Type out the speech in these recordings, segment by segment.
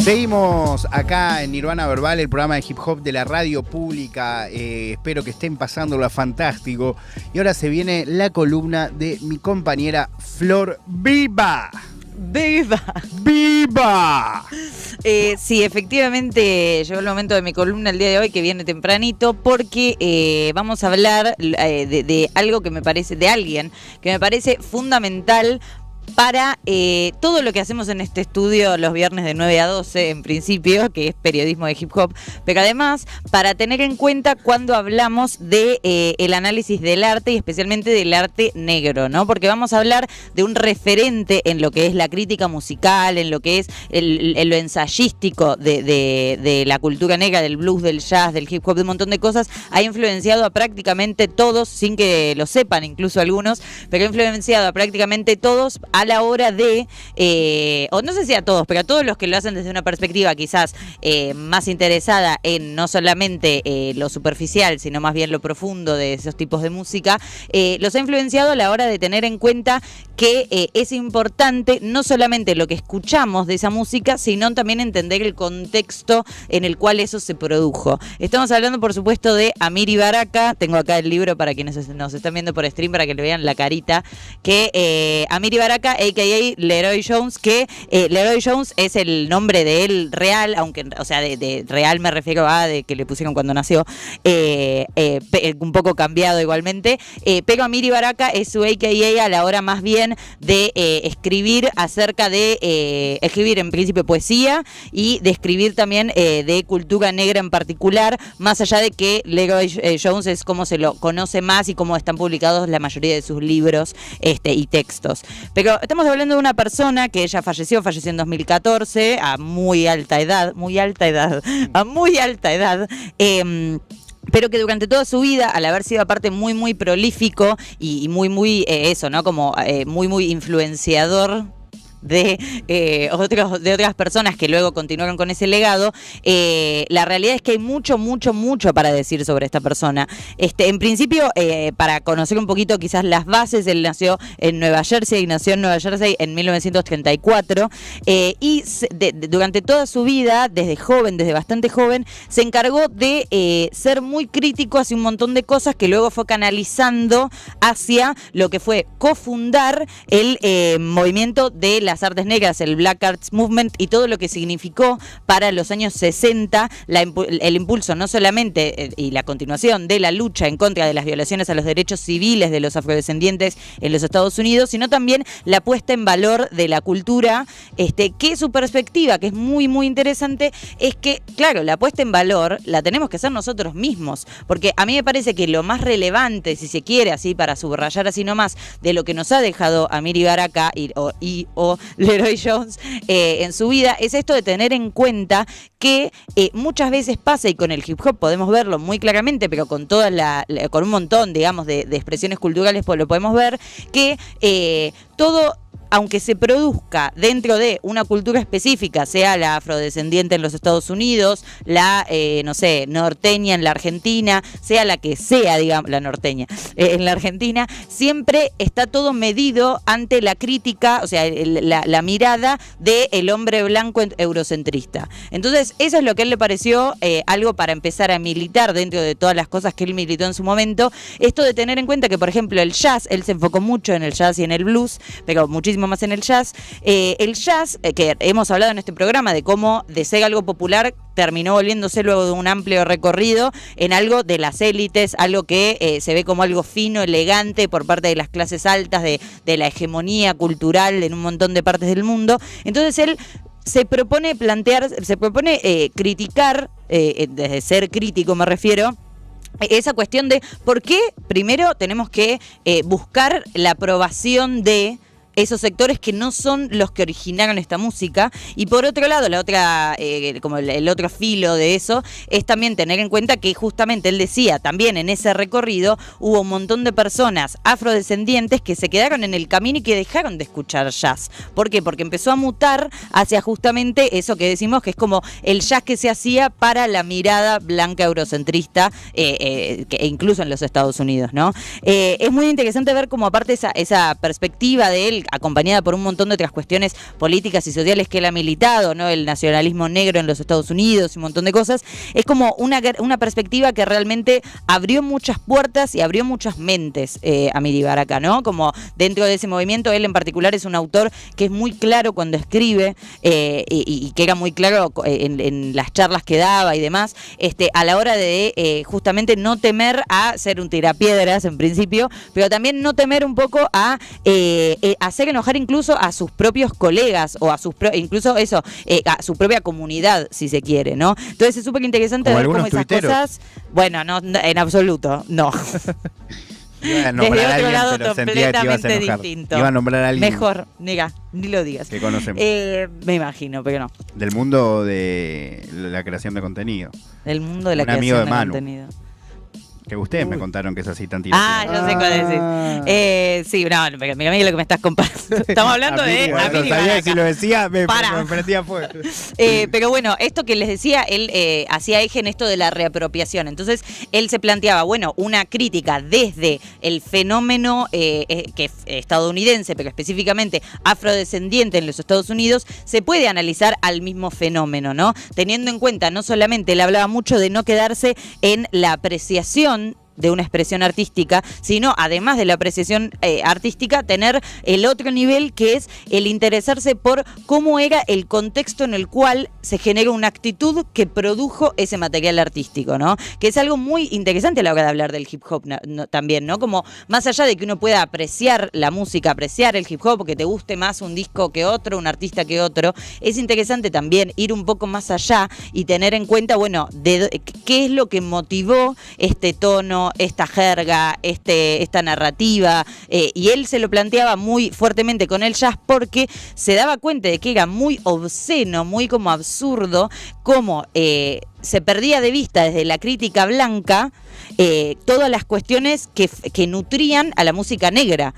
Seguimos acá en Nirvana Verbal, el programa de hip hop de la radio pública. Espero que estén pasándolo fantástico. Y ahora se viene la columna de mi compañera Flor Viva. ¡Viva! ¡Viva! Sí, efectivamente llegó el momento de mi columna el día de hoy, que viene tempranito, porque vamos a hablar de algo que me parece, de alguien que me parece fundamental para todo lo que hacemos en este estudio los viernes de 9 a 12, en principio, que es periodismo de hip hop, pero además para tener en cuenta cuando hablamos de el análisis del arte y especialmente del arte negro, ¿no? Porque vamos a hablar de un referente en lo que es la crítica musical, en lo que es lo ensayístico de la cultura negra, del blues, del jazz, del hip hop, de un montón de cosas. Ha influenciado a prácticamente todos, sin que lo sepan incluso algunos, pero ha influenciado a prácticamente todos a la hora de, o no sé si a todos, pero a todos los que lo hacen desde una perspectiva quizás más interesada en no solamente lo superficial, sino más bien lo profundo de esos tipos de música, los ha influenciado a la hora de tener en cuenta que es importante no solamente lo que escuchamos de esa música, sino también entender el contexto en el cual eso se produjo. Estamos hablando, por supuesto, de Amiri Baraka. Tengo acá el libro para quienes nos están viendo por stream, para que le vean la carita, que Amiri Baraka, a.k.a. Leroy Jones, que Leroy Jones es el nombre de él real, aunque, o sea, de real me refiero a de que le pusieron cuando nació, un poco cambiado igualmente, pero Amiri Baraka es su a.k.a. a la hora más bien de escribir acerca de, escribir en principio poesía y de escribir también de cultura negra en particular, más allá de que Leroy Jones es como se lo conoce más y como están publicados la mayoría de sus libros y textos. Pero estamos hablando de una persona que ella falleció en 2014 a muy alta edad, pero que durante toda su vida, al haber sido aparte muy prolífico y muy eso, ¿no? Como muy influenciador de otras personas que luego continuaron con ese legado, la realidad es que hay mucho para decir sobre esta persona. En principio, para conocer un poquito quizás las bases, él nació en Nueva Jersey en 1934, y durante toda su vida, desde bastante joven, se encargó de ser muy crítico hacia un montón de cosas que luego fue canalizando hacia lo que fue cofundar el movimiento de las artes negras, el Black Arts Movement, y todo lo que significó para los años 60 el impulso no solamente y la continuación de la lucha en contra de las violaciones a los derechos civiles de los afrodescendientes en los Estados Unidos, sino también la puesta en valor de la cultura, que su perspectiva, que es muy interesante, es que, claro, la puesta en valor la tenemos que hacer nosotros mismos, porque a mí me parece que lo más relevante, si se quiere, así para subrayar así nomás, de lo que nos ha dejado Amiri Baraka o Leroy Jones en su vida, es esto de tener en cuenta que muchas veces pasa, y con el hip hop podemos verlo muy claramente, pero con con un montón, digamos, de expresiones culturales lo podemos ver, que todo, aunque se produzca dentro de una cultura específica, sea la afrodescendiente en los Estados Unidos, la, norteña en la Argentina, sea la que sea, digamos, la norteña en la Argentina, siempre está todo medido ante la crítica, o sea, la mirada del hombre blanco eurocentrista. Entonces, eso es lo que a él le pareció algo para empezar a militar dentro de todas las cosas que él militó en su momento. Esto de tener en cuenta que, por ejemplo, el jazz, él se enfocó mucho en el jazz y en el blues, pero muchísimo más en el jazz. El jazz, que hemos hablado en este programa de cómo de ser algo popular terminó volviéndose luego de un amplio recorrido en algo de las élites, algo que se ve como algo fino, elegante por parte de las clases altas, de la hegemonía cultural en un montón de partes del mundo. Entonces él se propone criticar, desde ser crítico me refiero, esa cuestión de por qué primero tenemos que buscar la aprobación de esos sectores que no son los que originaron esta música, y por otro lado, la otra como el otro filo de eso es también tener en cuenta que justamente él decía, también en ese recorrido hubo un montón de personas afrodescendientes que se quedaron en el camino y que dejaron de escuchar jazz. ¿Por qué? Porque empezó a mutar hacia justamente eso que decimos que es como el jazz que se hacía para la mirada blanca eurocentrista, que incluso en los Estados Unidos, ¿no? Es muy interesante ver cómo aparte esa perspectiva de él, acompañada por un montón de otras cuestiones políticas y sociales que él ha militado, ¿no? El nacionalismo negro en los Estados Unidos y un montón de cosas. Es como una perspectiva que realmente abrió muchas puertas y abrió muchas mentes a Amiri Baraka, ¿no? Como dentro de ese movimiento, él en particular es un autor que es muy claro cuando escribe y que era muy claro en las charlas que daba y demás, a la hora de justamente no temer a ser un tirapiedras en principio, pero también no temer un poco a hacer enojar incluso a sus propios colegas o a incluso eso, a su propia comunidad, si se quiere, ¿no? Entonces es súper interesante ver cómo esas cosas, bueno, no, en absoluto, no. Iba a nombrar Desde otro a alguien, lado pero sentía que ibas a completamente enojar. distinto. Iba a nombrar a alguien. Mejor, ni lo digas. Que conocemos. Me imagino, pero no. Del mundo de la creación de contenido. Del mundo de la Un amigo creación de de Manu. contenido. Que ustedes me contaron que es así tan tirado. Yo sé cuál decir. Sí, no, pero mira lo que me estás comparando. Estamos hablando de Amiri sabía Baraka. que si lo decía me Para. prendía fuego. Pero bueno, esto que les decía, él hacía eje en esto de la reapropiación. Entonces, él se planteaba, bueno, una crítica desde el fenómeno que es estadounidense, pero específicamente afrodescendiente en los Estados Unidos, se puede analizar al mismo fenómeno, ¿no? Teniendo en cuenta, no solamente, él hablaba mucho de no quedarse en la apreciación de una expresión artística, sino además de la apreciación artística, tener el otro nivel que es el interesarse por cómo era el contexto en el cual se generó una actitud que produjo ese material artístico, ¿no? Que es algo muy interesante a la hora de hablar del hip hop también, ¿no? Como más allá de que uno pueda apreciar la música, apreciar el hip hop, que te guste más un disco que otro, un artista que otro, es interesante también ir un poco más allá y tener en cuenta, bueno, qué es lo que motivó este tono, esta jerga, esta narrativa, y él se lo planteaba muy fuertemente con el jazz porque se daba cuenta de que era muy obsceno, muy como absurdo, como se perdía de vista desde la crítica blanca todas las cuestiones que nutrían a la música negra,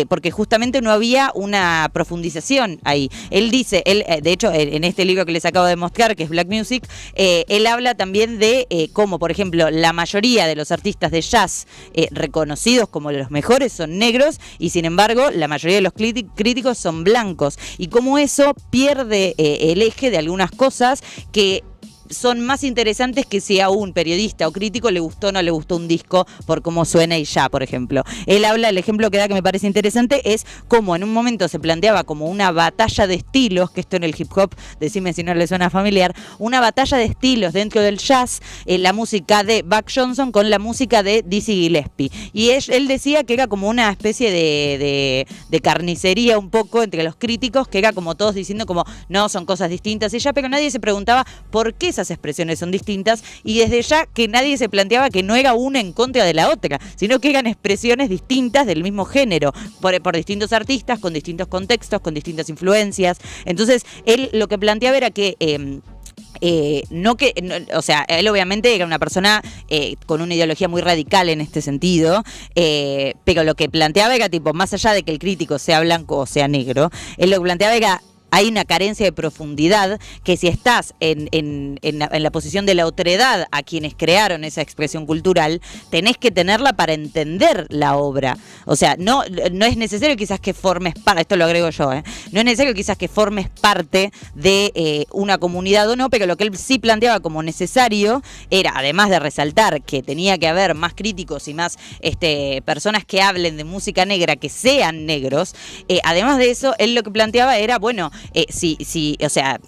porque justamente no había una profundización ahí. Él dice, de hecho, en este libro que les acabo de mostrar, que es Black Music, él habla también de cómo, por ejemplo, la mayoría de los artistas de jazz reconocidos como los mejores son negros y, sin embargo, la mayoría de los críticos son blancos, y cómo eso pierde el eje de algunas cosas que son más interesantes que si a un periodista o crítico le gustó o no le gustó un disco por cómo suena y ya, por ejemplo. Él habla, el ejemplo que da que me parece interesante es cómo en un momento se planteaba como una batalla de estilos, que esto en el hip hop, decime si no le suena familiar, una batalla de estilos dentro del jazz, la música de Buck Johnson con la música de Dizzy Gillespie. Y él decía que era como una especie de carnicería un poco entre los críticos, que era como todos diciendo como, no, son cosas distintas y ya, pero nadie se preguntaba por qué esas expresiones son distintas, y desde ya que nadie se planteaba que no era una en contra de la otra, sino que eran expresiones distintas del mismo género, por distintos artistas, con distintos contextos, con distintas influencias. Entonces, él lo que planteaba era que o sea, él obviamente era una persona con una ideología muy radical en este sentido, pero lo que planteaba era tipo, más allá de que el crítico sea blanco o sea negro, él lo que planteaba era, hay una carencia de profundidad que si estás en la posición de la otredad a quienes crearon esa expresión cultural, tenés que tenerla para entender la obra. O sea, no es necesario quizás que formes parte, esto lo agrego yo, no es necesario quizás que formes parte de una comunidad o no, pero lo que él sí planteaba como necesario era, además de resaltar que tenía que haber más críticos y más personas que hablen de música negra que sean negros, además de eso, él lo que planteaba era, bueno, o sea,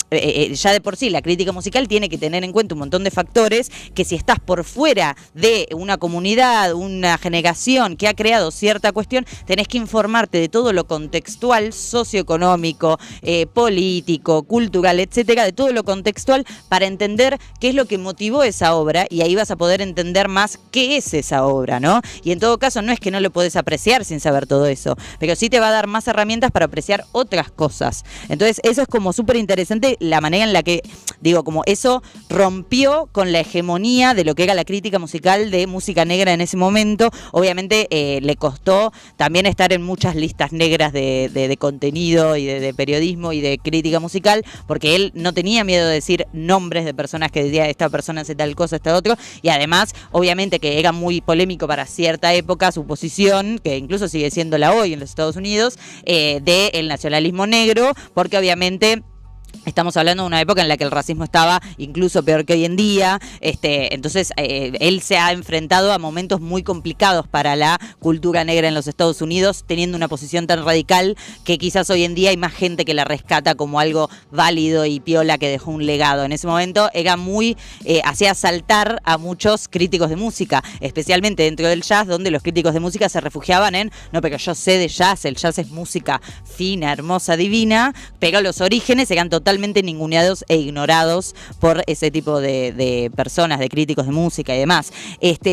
ya de por sí la crítica musical tiene que tener en cuenta un montón de factores que si estás por fuera de una comunidad, una generación que ha creado cierta cuestión, tenés que informarte de todo lo contextual, socioeconómico, político, cultural, etcétera, de todo lo contextual para entender qué es lo que motivó esa obra, y ahí vas a poder entender más qué es esa obra, ¿no? Y en todo caso no es que no lo podés apreciar sin saber todo eso, pero sí te va a dar más herramientas para apreciar otras cosas. Entonces, Entonces eso es como súper interesante la manera en la que, digo, como eso rompió con la hegemonía de lo que era la crítica musical de música negra en ese momento. Obviamente le costó también estar en muchas listas negras de contenido y de periodismo y de crítica musical, porque él no tenía miedo de decir nombres de personas que decía esta persona hace tal cosa, esta otro, y además obviamente que era muy polémico para cierta época su posición, que incluso sigue siéndola hoy en los Estados Unidos, del nacionalismo negro, porque obviamente estamos hablando de una época en la que el racismo estaba incluso peor que hoy en día. Entonces él se ha enfrentado a momentos muy complicados para la cultura negra en los Estados Unidos, teniendo una posición tan radical que quizás hoy en día hay más gente que la rescata como algo válido y piola, que dejó un legado. En ese momento era muy, hacía saltar a muchos críticos de música, especialmente dentro del jazz, donde los críticos de música se refugiaban en, no, pero yo sé de jazz, el jazz es música fina, hermosa, divina, pero los orígenes eran totalmente ninguneados e ignorados por ese tipo de personas, de críticos de música y demás.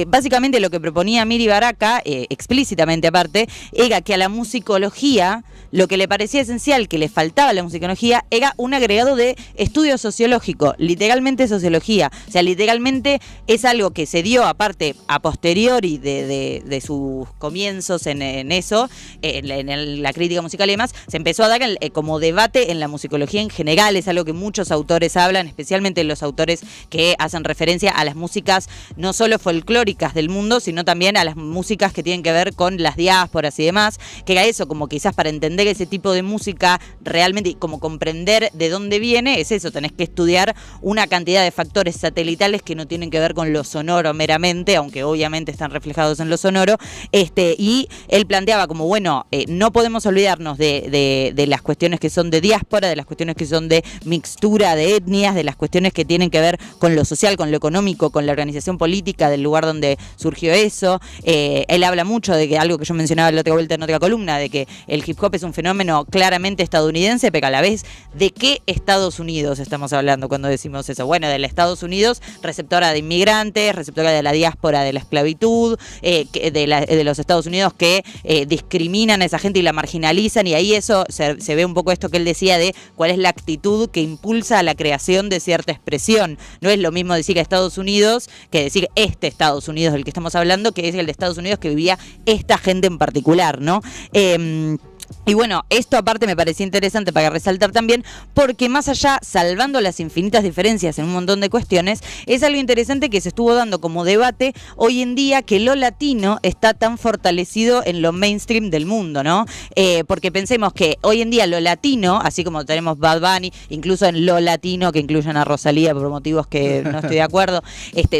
Básicamente lo que proponía Miri Baraka, explícitamente aparte, era que a la musicología lo que le parecía esencial, que le faltaba a la musicología, era un agregado de estudio sociológico, literalmente sociología. O sea, literalmente es algo que se dio aparte a posteriori de sus comienzos en eso, en la crítica musical y demás, se empezó a dar como debate en la musicología en general. Es algo que muchos autores hablan, especialmente los autores que hacen referencia a las músicas no solo folclóricas del mundo, sino también a las músicas que tienen que ver con las diásporas y demás, que era eso, como quizás para entender ese tipo de música realmente, como comprender de dónde viene, es eso, tenés que estudiar una cantidad de factores satelitales que no tienen que ver con lo sonoro meramente, aunque obviamente están reflejados en lo sonoro, y él planteaba como, bueno, no podemos olvidarnos de las cuestiones que son de diáspora, de las cuestiones que son de mixtura de etnias, de las cuestiones que tienen que ver con lo social, con lo económico, con la organización política del lugar donde surgió eso. Él habla mucho de que algo que yo mencionaba la otra vuelta en otra columna, de que el hip hop es un fenómeno claramente estadounidense, pero a la vez, ¿de qué Estados Unidos estamos hablando cuando decimos eso? Bueno, de los Estados Unidos, receptora de inmigrantes, receptora de la diáspora, de la esclavitud, de los Estados Unidos que discriminan a esa gente y la marginalizan, y ahí eso se ve un poco esto que él decía de cuál es la actitud que impulsa a la creación de cierta expresión. No es lo mismo decir Estados Unidos que decir este Estados Unidos del que estamos hablando, que es el de Estados Unidos que vivía esta gente en particular, ¿no? Y bueno, esto aparte me parecía interesante para resaltar también, porque más allá, salvando las infinitas diferencias en un montón de cuestiones, es algo interesante que se estuvo dando como debate hoy en día, que lo latino está tan fortalecido en lo mainstream del mundo, ¿no? Porque pensemos que hoy en día lo latino, así como tenemos Bad Bunny, incluso en lo latino, que incluyen a Rosalía por motivos que no estoy de acuerdo,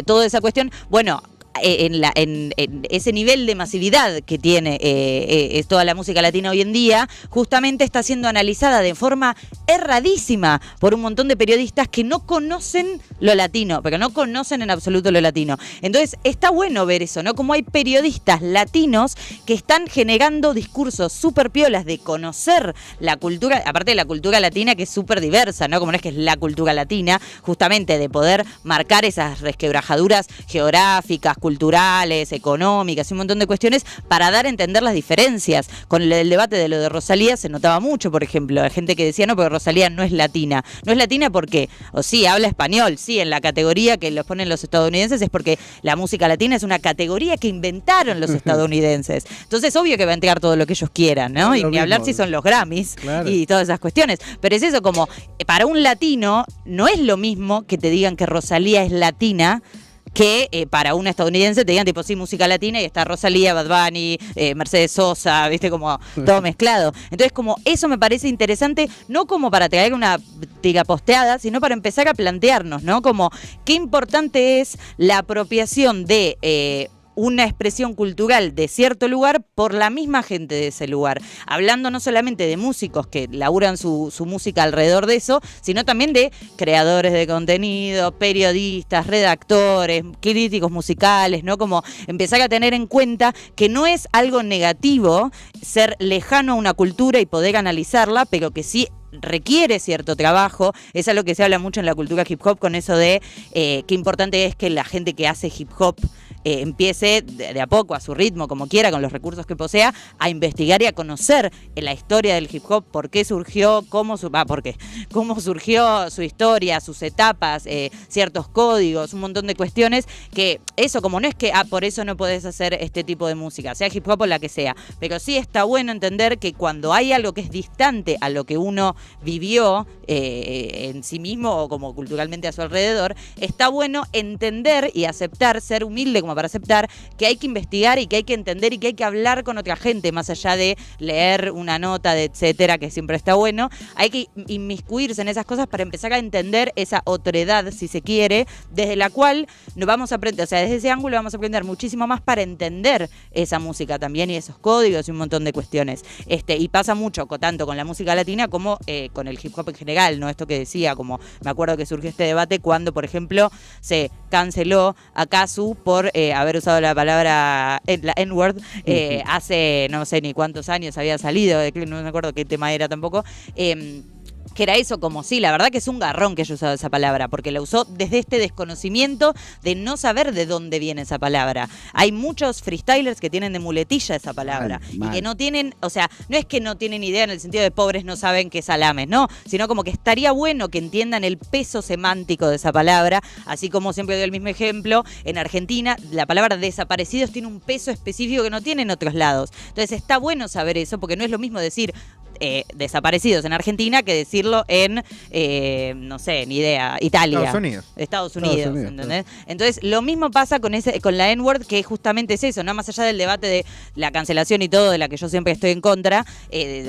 toda esa cuestión, bueno, en ese nivel de masividad que tiene es toda la música latina hoy en día, justamente está siendo analizada de forma erradísima por un montón de periodistas que no conocen lo latino, pero no conocen en absoluto lo latino. Entonces está bueno ver eso, ¿no? Como hay periodistas latinos que están generando discursos súper piolas de conocer la cultura, aparte de la cultura latina que es súper diversa, ¿no? Como no es que es la cultura latina, justamente de poder marcar esas resquebrajaduras geográficas, culturales, económicas y un montón de cuestiones para dar a entender las diferencias. Con el debate de lo de Rosalía se notaba mucho, por ejemplo, hay gente que decía, no, porque Rosalía no es latina. No es latina porque, o sí, habla español, sí, en la categoría que los ponen los estadounidenses es porque la música latina es una categoría que inventaron los estadounidenses. Entonces, obvio que va a entregar todo lo que ellos quieran, ¿no? Y ni hablar si son los Grammys, claro, y todas esas cuestiones. Pero es eso, como para un latino no es lo mismo que te digan que Rosalía es latina que para un estadounidense te digan tipo sí, música latina y está Rosalía, Bad Bunny, Mercedes Sosa, viste, como todo mezclado. Entonces como eso me parece interesante, no como para traer una tiraposteada, sino para empezar a plantearnos, ¿no? Como qué importante es la apropiación de una expresión cultural de cierto lugar por la misma gente de ese lugar, hablando no solamente de músicos que laburan su música alrededor de eso, sino también de creadores de contenido, periodistas, redactores, críticos musicales, ¿no? Como empezar a tener en cuenta que no es algo negativo ser lejano a una cultura y poder analizarla, pero que sí requiere cierto trabajo. Es algo que se habla mucho en la cultura hip hop con eso de qué importante es que la gente que hace hip hop empiece de a poco, a su ritmo, como quiera, con los recursos que posea, a investigar y a conocer la historia del hip hop, por qué surgió, cómo surgió su historia, sus etapas, ciertos códigos, un montón de cuestiones que eso, como no es que por eso no podés hacer este tipo de música, sea hip hop o la que sea, pero sí está bueno entender que cuando hay algo que es distante a lo que uno vivió en sí mismo o como culturalmente a su alrededor, está bueno entender y aceptar, ser humilde como para aceptar que hay que investigar y que hay que entender y que hay que hablar con otra gente, más allá de leer una nota, de etcétera, que siempre está bueno. Hay que inmiscuirse en esas cosas para empezar a entender esa otredad, si se quiere, desde la cual nos vamos a aprender, o sea, desde ese ángulo vamos a aprender muchísimo más para entender esa música también y esos códigos y un montón de cuestiones. Y pasa mucho, tanto con la música latina como con el hip hop en general, ¿no? Esto que decía, como me acuerdo que surgió este debate cuando, por ejemplo, se canceló a Cazzu por haber usado la palabra, la N-word, hace no sé ni cuántos años había salido, no me acuerdo qué tema era tampoco. Que era eso, como sí, la verdad que es un garrón que haya usado esa palabra, porque la usó desde este desconocimiento de no saber de dónde viene esa palabra. Hay muchos freestylers que tienen de muletilla esa palabra y que no tienen, o sea, no es que no tienen idea en el sentido de pobres no saben qué es salames, no, sino como que estaría bueno que entiendan el peso semántico de esa palabra, así como siempre doy el mismo ejemplo, en Argentina la palabra desaparecidos tiene un peso específico que no tiene en otros lados. Entonces está bueno saber eso, porque no es lo mismo decir desaparecidos en Argentina que decirlo en, no sé, ni idea, Italia. Estados Unidos, ¿entendés? Claro. Entonces, lo mismo pasa con la N-word, que justamente es eso, ¿no? Más allá del debate de la cancelación y todo, de la que yo siempre estoy en contra,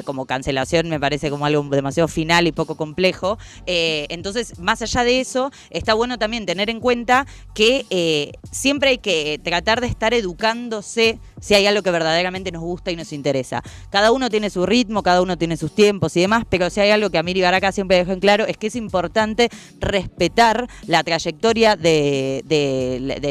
como cancelación me parece como algo demasiado final y poco complejo. Entonces, más allá de eso, está bueno también tener en cuenta que siempre hay que tratar de estar educándose si hay algo que verdaderamente nos gusta y nos interesa. Cada uno tiene su ritmo, cada uno tiene sus tiempos y demás, pero si hay algo que Amiri Baraka siempre dejó en claro es que es importante respetar la trayectoria de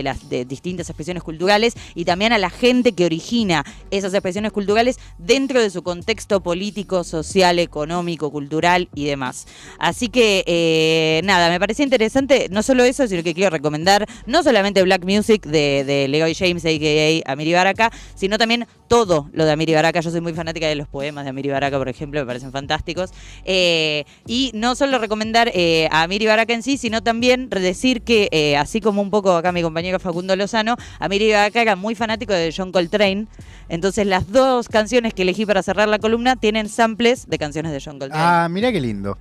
las distintas expresiones culturales y también a la gente que origina esas expresiones culturales dentro de su contexto político, social, económico, cultural y demás. Así que nada, me parecía interesante no solo eso, sino que quiero recomendar no solamente Black Music de Leroy James, a.k.a. Amiri Baraka, sino también todo lo de Amiri Baraka. Yo soy muy fanática de los poemas de Amiri Baraka, por ejemplo, me parecen fantásticos. Y no solo recomendar a Amiri Baraka en sí, sino también decir que, así como un poco acá mi compañero Facundo Lozano, Amiri Baraka era muy fanático de John Coltrane. Entonces las dos canciones que elegí para cerrar la columna tienen samples de canciones de John Coltrane. Ah, mirá qué lindo.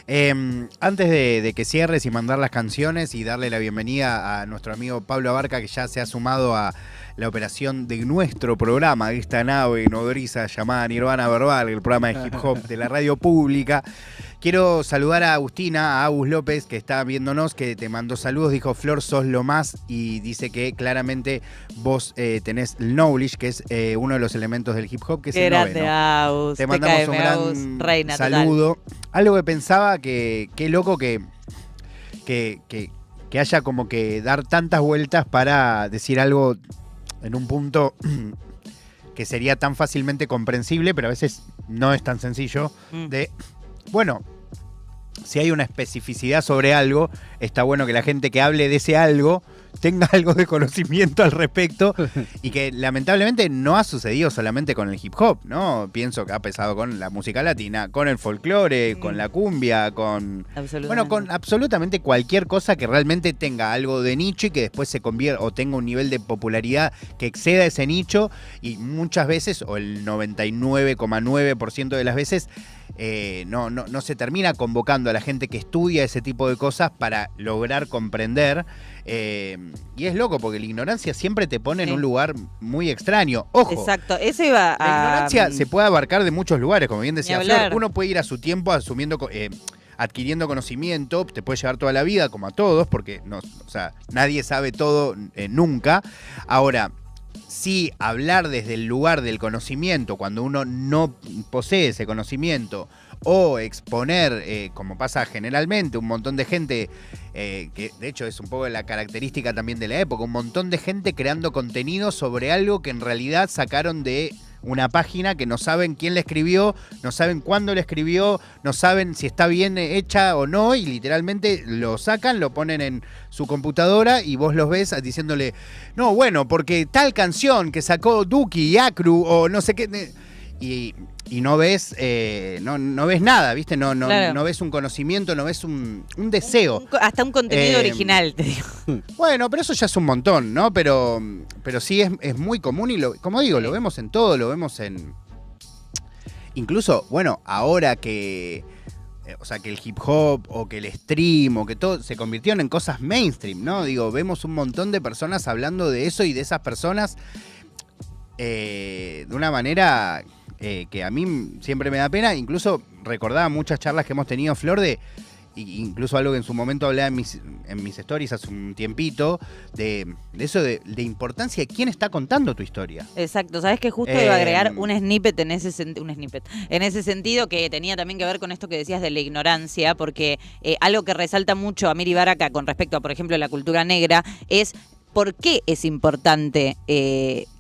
Antes de que cierres y mandar las canciones y darle la bienvenida a nuestro amigo Pablo Abarca, que ya se ha sumado a la operación de nuestro programa, de esta nave nodriza llamada Nirvana Verbal, el programa de hip hop de la radio pública. Quiero saludar a Agustina, a Agus López, que está viéndonos, que te mandó saludos, dijo: Flor, sos lo más, y dice que claramente vos tenés el knowledge, que es uno de los elementos del hip hop, que es el noveno. Agus, te mandamos un gran reina, saludo. Total. Algo que pensaba que qué loco que haya como que dar tantas vueltas para decir algo en un punto que sería tan fácilmente comprensible, pero a veces no es tan sencillo de, bueno, si hay una especificidad sobre algo, está bueno que la gente que hable de ese algo tenga algo de conocimiento al respecto, y que lamentablemente no ha sucedido solamente con el hip hop, ¿no? Pienso que ha pasado con la música latina, con el folclore, con la cumbia, con absolutamente cualquier cosa que realmente tenga algo de nicho y que después se convierta o tenga un nivel de popularidad que exceda ese nicho, y muchas veces, o el 99,9% de las veces, no se termina convocando a la gente que estudia ese tipo de cosas para lograr comprender. Y es loco porque la ignorancia siempre te pone en un lugar muy extraño. Ojo, exacto, eso iba a... La ignorancia se puede abarcar de muchos lugares, como bien decía Flor. Uno puede ir a su tiempo adquiriendo conocimiento, te puede llevar toda la vida, como a todos, porque nadie sabe todo nunca. Ahora, sí, hablar desde el lugar del conocimiento, cuando uno no posee ese conocimiento, o exponer, como pasa generalmente, un montón de gente, que de hecho es un poco la característica también de la época, un montón de gente creando contenido sobre algo que en realidad sacaron de una página que no saben quién la escribió, no saben cuándo la escribió, no saben si está bien hecha o no, y literalmente lo sacan, lo ponen en su computadora y vos los ves diciéndole, no, bueno, porque tal canción que sacó Duki y Acru o no sé qué... Y no ves no ves nada, ¿viste? Claro. No ves un conocimiento, no ves un deseo. Hasta un contenido original, te digo. Bueno, pero eso ya es un montón, ¿no? Pero sí es muy común y, como digo, lo vemos en todo, lo vemos en... Incluso, bueno, ahora que... O sea, que el hip hop o que el stream o que todo se convirtieron en cosas mainstream, ¿no? Digo, vemos un montón de personas hablando de eso y de esas personas de una manera que a mí siempre me da pena. Incluso recordaba muchas charlas que hemos tenido, Flor, incluso algo que en su momento hablaba en mis stories hace un tiempito, de eso de importancia de quién está contando tu historia. Exacto, sabes que justo iba a agregar un snippet en ese sentido que tenía también que ver con esto que decías de la ignorancia, porque algo que resalta mucho a Miri Baraka con respecto a, por ejemplo, la cultura negra es por qué es importante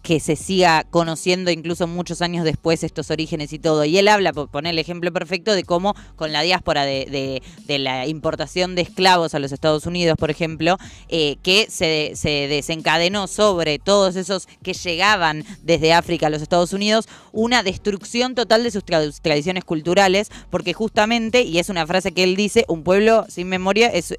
que se siga conociendo incluso muchos años después estos orígenes y todo. Y él habla, por poner el ejemplo perfecto, de cómo con la diáspora de la importación de esclavos a los Estados Unidos, por ejemplo, que se desencadenó sobre todos esos que llegaban desde África a los Estados Unidos una destrucción total de sus tradiciones culturales, porque justamente, y es una frase que él dice, un pueblo sin memoria es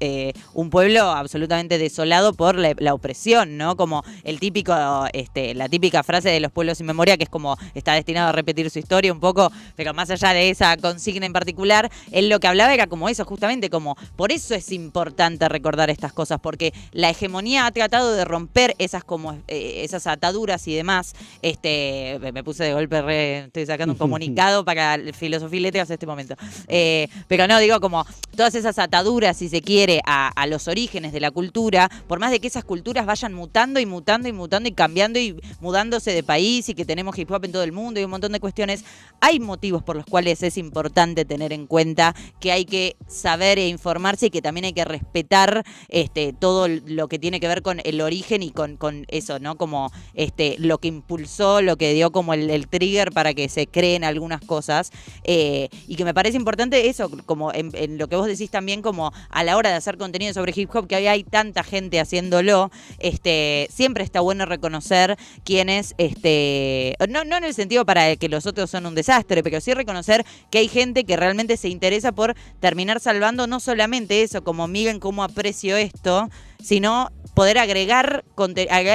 un pueblo absolutamente desolado por la opresión, ¿no? Como el típico, la típica frase de los pueblos sin memoria, que es como está destinado a repetir su historia un poco, pero más allá de esa consigna en particular, él lo que hablaba era como eso, justamente como por eso es importante recordar estas cosas, porque la hegemonía ha tratado de romper esas esas ataduras y demás. Me puse de golpe, estoy sacando un comunicado para Filosofía y Letras en este momento. Pero no, digo como todas esas ataduras, si se quiere, a los orígenes de la cultura, por más de que esas culturas vayan mutando y mutando y mutando y cambiando y mudándose de país y que tenemos hip hop en todo el mundo y un montón de cuestiones, hay motivos por los cuales es importante tener en cuenta que hay que saber e informarse y que también hay que respetar todo lo que tiene que ver con el origen y con eso, ¿no? Como lo que impulsó, lo que dio como el trigger para que se creen algunas cosas, y que me parece importante eso, como en lo que vos decís también, como a la hora de hacer contenido sobre hip hop, que hoy hay tanta gente haciéndolo, siempre está bueno reconocer quienes, no en el sentido para que los otros son un desastre, pero sí reconocer que hay gente que realmente se interesa por terminar salvando no solamente eso, como miren cómo aprecio esto, sino poder agregar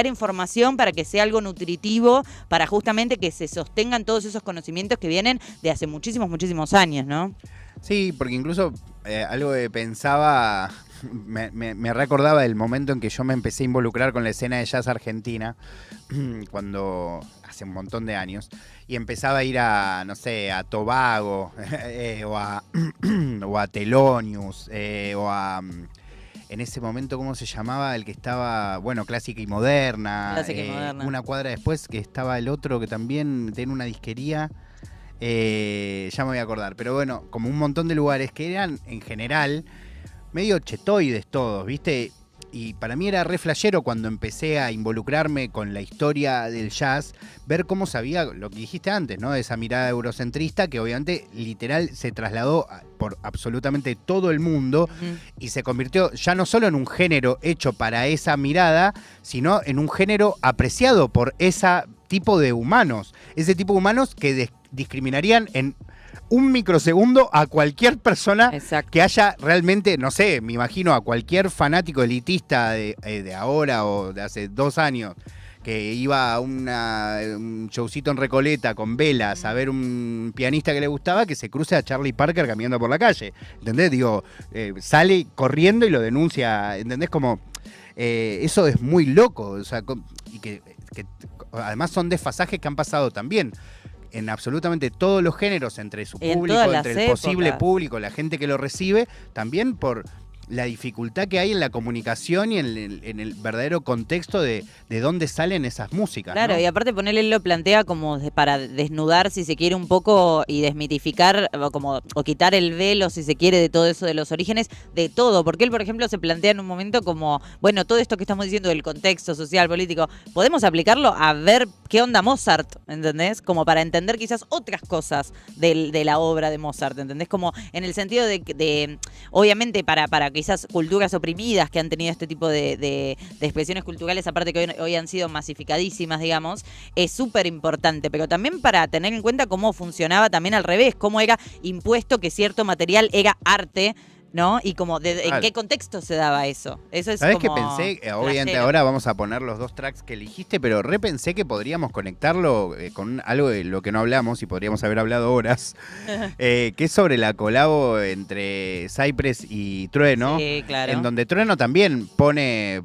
información para que sea algo nutritivo, para justamente que se sostengan todos esos conocimientos que vienen de hace muchísimos, muchísimos años, ¿no? Sí, porque incluso algo que pensaba, me recordaba el momento en que yo me empecé a involucrar con la escena de jazz argentina, cuando hace un montón de años, y empezaba a ir a, no sé, a Tobago, o a Thelonious, o a... En ese momento, ¿cómo se llamaba? El que estaba, bueno, Clásica y Moderna. Clásica y Moderna. Una cuadra después que estaba el otro que también tiene una disquería. Ya me voy a acordar. Pero bueno, como un montón de lugares que eran, en general, medio chetoides todos, ¿viste? Y para mí era re flashero cuando empecé a involucrarme con la historia del jazz, ver cómo sabía lo que dijiste antes, ¿no? Esa mirada eurocentrista que obviamente literal se trasladó por absolutamente todo el mundo, y se convirtió ya no solo en un género hecho para esa mirada, sino en un género apreciado por ese tipo de humanos. Ese tipo de humanos que discriminarían en un microsegundo a cualquier persona. Exacto. Que haya realmente, no sé, me imagino a cualquier fanático elitista de ahora o de hace 2 años que iba a un showcito en Recoleta con velas a ver un pianista que le gustaba, que se cruce a Charlie Parker caminando por la calle, ¿entendés? Digo, sale corriendo y lo denuncia, ¿entendés? Como, eso es muy loco, o sea, y que además son desfasajes que han pasado también en absolutamente todos los géneros, entre su público, entre el posible público, la gente que lo recibe, también por la dificultad que hay en la comunicación y en el verdadero contexto de dónde salen esas músicas. Claro, ¿no? y aparte ponerle lo plantea como para desnudar, si se quiere, un poco y desmitificar o quitar el velo, si se quiere, de todo eso de los orígenes, de todo. Porque él, por ejemplo, se plantea en un momento como, bueno, todo esto que estamos diciendo del contexto social, político, podemos aplicarlo a ver qué onda Mozart, ¿entendés? Como para entender quizás otras cosas de la obra de Mozart, ¿entendés? Como en el sentido de obviamente, para quizás culturas oprimidas que han tenido este tipo de expresiones culturales, aparte que hoy han sido masificadísimas, digamos, es súper importante, pero también para tener en cuenta cómo funcionaba también al revés, cómo era impuesto que cierto material era arte, ¿no? Y como en qué contexto se daba eso. Eso es ¿Sabés como qué pensé? Obviamente ahora vamos a poner los 2 tracks que elegiste, pero repensé que podríamos conectarlo con algo de lo que no hablamos y podríamos haber hablado horas, que es sobre la colabo entre Cypress y Trueno. Sí, claro. En donde Trueno también pone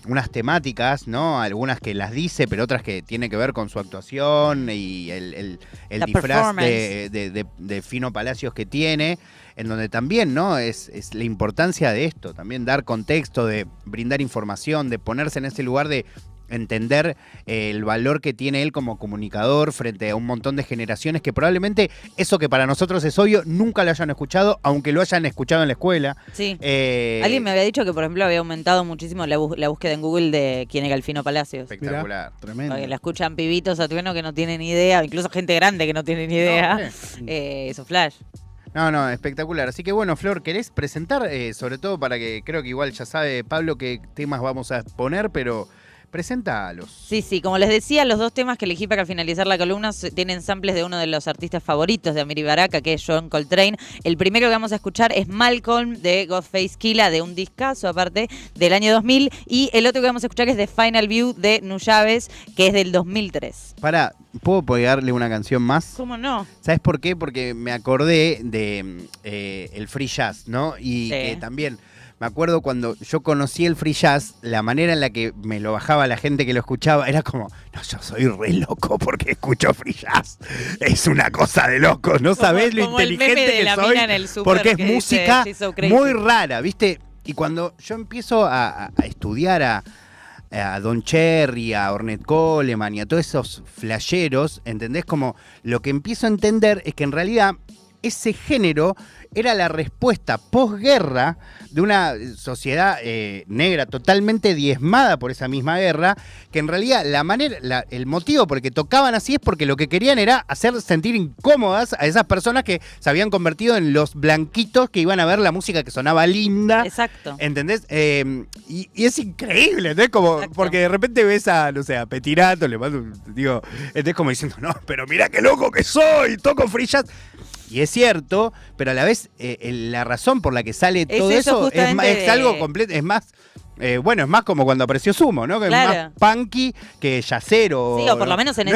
unas temáticas, ¿no? Algunas que las dice, pero otras que tienen que ver con su actuación y el disfraz de Fino Palacios que tiene, en donde también, ¿no? Es la importancia de esto, también dar contexto, de brindar información, de ponerse en ese lugar de entender el valor que tiene él como comunicador frente a un montón de generaciones que probablemente eso que para nosotros es obvio nunca lo hayan escuchado, aunque lo hayan escuchado en la escuela. Sí. Alguien me había dicho que, por ejemplo, había aumentado muchísimo la búsqueda en Google de quién era el Fino Palacios. Espectacular. Mirá, tremendo. Porque la escuchan pibitos a Trueno que no tienen ni idea, incluso gente grande que no tiene ni idea. Eso flash. No, espectacular. Así que bueno, Flor, ¿querés presentar? Sobre todo para que creo que igual ya sabe Pablo qué temas vamos a poner, pero preséntalos. Sí, como les decía, los 2 temas que elegí para finalizar la columna tienen samples de uno de los artistas favoritos de Amiri Baraka, que es John Coltrane. El primero que vamos a escuchar es Malcolm de Ghostface Killah, de un discazo aparte, del año 2000. Y el otro que vamos a escuchar es The Final View de Nuyabes, que es del 2003. Para, ¿puedo pegarle una canción más? ¿Cómo no? ¿Sabes por qué? Porque me acordé de el free jazz, ¿no? Y que también me acuerdo cuando yo conocí el free jazz, la manera en la que me lo bajaba la gente que lo escuchaba era como, no, yo soy re loco porque escucho free jazz. Es una cosa de locos, no sabés lo inteligente que soy, porque es música muy rara, ¿viste? Y cuando yo empiezo a estudiar a Don Cherry, a Ornette Coleman y a todos esos flasheros, ¿entendés? Como lo que empiezo a entender es que en realidad ese género era la respuesta posguerra de una sociedad negra totalmente diezmada por esa misma guerra, que en realidad el motivo por el que tocaban así es porque lo que querían era hacer sentir incómodas a esas personas que se habían convertido en los blanquitos que iban a ver la música que sonaba linda. Exacto. ¿Entendés? Y es increíble, ¿entendés? Como, porque de repente ves a, no sé, a Petirato, le mando, digo, ¿entendés? Como diciendo, no, pero mirá qué loco que soy, toco free jazz. Y es cierto, pero a la vez la razón por la que sale todo eso es algo completo, es más, bueno, es más como cuando apareció Sumo, ¿no? Que claro. Es más punky que yacero. Sí, o por lo menos en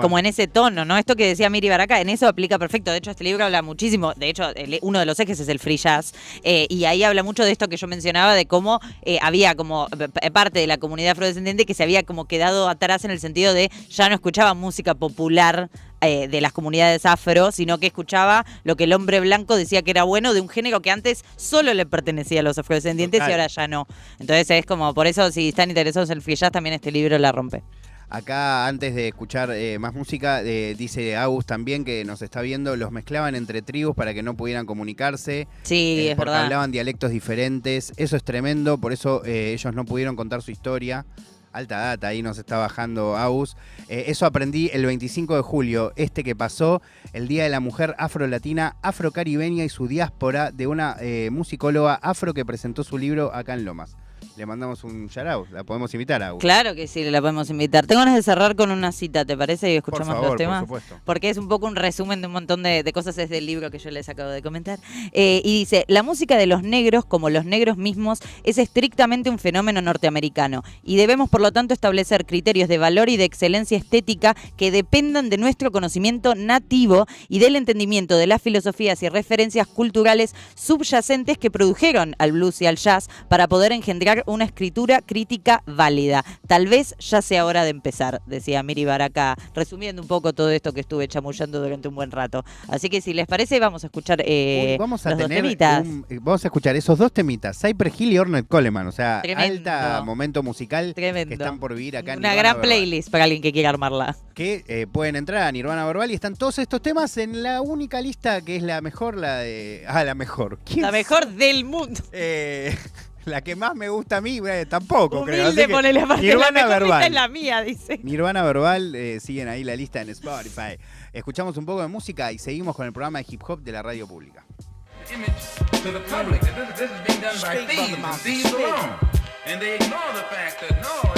como en ese tono, ¿no? Esto que decía Miri Baraka, en eso aplica perfecto. De hecho, este libro habla muchísimo, de hecho, uno de los ejes es el free jazz, y ahí habla mucho de esto que yo mencionaba, de cómo había como parte de la comunidad afrodescendiente que se había como quedado atrás en el sentido de ya no escuchaba música popular de las comunidades afro, sino que escuchaba lo que el hombre blanco decía que era bueno de un género que antes solo le pertenecía a los afrodescendientes. Total. Y ahora ya no. Entonces es como, por eso si están interesados en el free jazz, también este libro la rompe. Acá, antes de escuchar más música, dice Agus también que nos está viendo, los mezclaban entre tribus para que no pudieran comunicarse. Sí, es porque verdad. Hablaban dialectos diferentes. Eso es tremendo, por eso ellos no pudieron contar su historia. Alta data, ahí nos está bajando Agus. Eso aprendí el 25 de julio, que pasó, el Día de la Mujer Afro-Latina, Afro-Caribeña y su diáspora, de una musicóloga afro que presentó su libro acá en Lomas. Le mandamos un shout-out, la podemos invitar a Agus. Claro que sí, la podemos invitar. Tengo ganas de cerrar con una cita, ¿te parece? Y escuchamos los temas. Por supuesto. Porque es un poco un resumen de un montón de cosas desde el libro que yo les acabo de comentar. Y dice, la música de los negros, como los negros mismos, es estrictamente un fenómeno norteamericano. Y debemos, por lo tanto, establecer criterios de valor y de excelencia estética que dependan de nuestro conocimiento nativo y del entendimiento de las filosofías y referencias culturales subyacentes que produjeron al blues y al jazz para poder engendrar una escritura crítica válida. Tal vez ya sea hora de empezar, decía Miri Baraka, resumiendo un poco todo esto que estuve chamullando durante un buen rato. Así que si les parece, vamos a escuchar vamos a los dos tener temitas. Vamos a escuchar esos dos temitas, Cypress Hill y Ornette Coleman, o sea, Tremendo. alta momento musical Tremendo. que están por vivir acá en Una Nirvana gran Verbal. playlist para alguien que quiera armarla. Que pueden entrar a Nirvana Verbal y están todos estos temas en la única lista que es la mejor, la de... la mejor. ¿Quién La mejor del mundo. la que más me gusta a mí, tampoco creo. Así Humilde, que ponele aparte. La Nirvana mejor lista Verbal. es la mía, dice. Nirvana Verbal, siguen ahí la lista en Spotify. Escuchamos un poco de música y seguimos con el programa de hip hop de la radio pública. Image to the public that this is being done by thieves and thieves alone. And they ignore the fact that no,